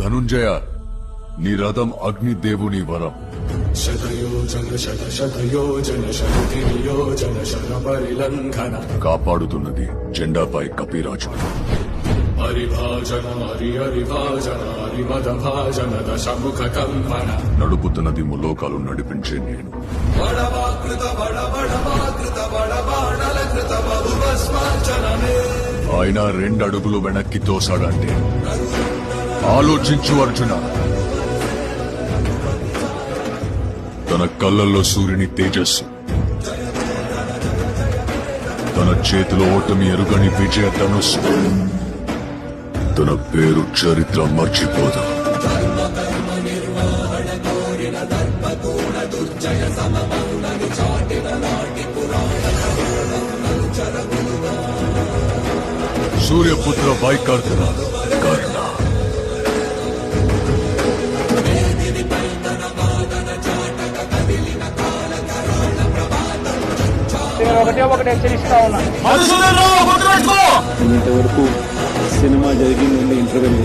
ధనుంజయ, నీ రథం అగ్నిదేవుని వరం. శతయోజన శత శతయోజన శతయోజన శత పరిలంఘన. కాపాడుతున్నది జెండాపై కపిరాజు. పరిభాజన హరి హరిభాజన హరిమద భాజన దశముఖ కంపన. నడుపుతున్నది ములోకాలు నడిపించే నేను. బడవాకృత బడబడవాకృత బడబాణలకృత బహుభస్మార్చనమే. ఆయన 2 అడుగులు వెనక్కి తోసాడంటే ఆలోచించు అర్జున. తన కళ్ళల్లో సూర్యుని తేజస్సు, తన చేతిలో ఓటమి ఎరుగని విజయ ధనుస్సు. తన పేరు చరిత్ర మర్చిపోదు. సూర్యపుత్ర వైకర్ణ కర్ణ. ఒకటే హెచ్చరిస్తా ఉన్నా. ఇంతవరకు సినిమా జరిగిందండి ఇంటర్వెల్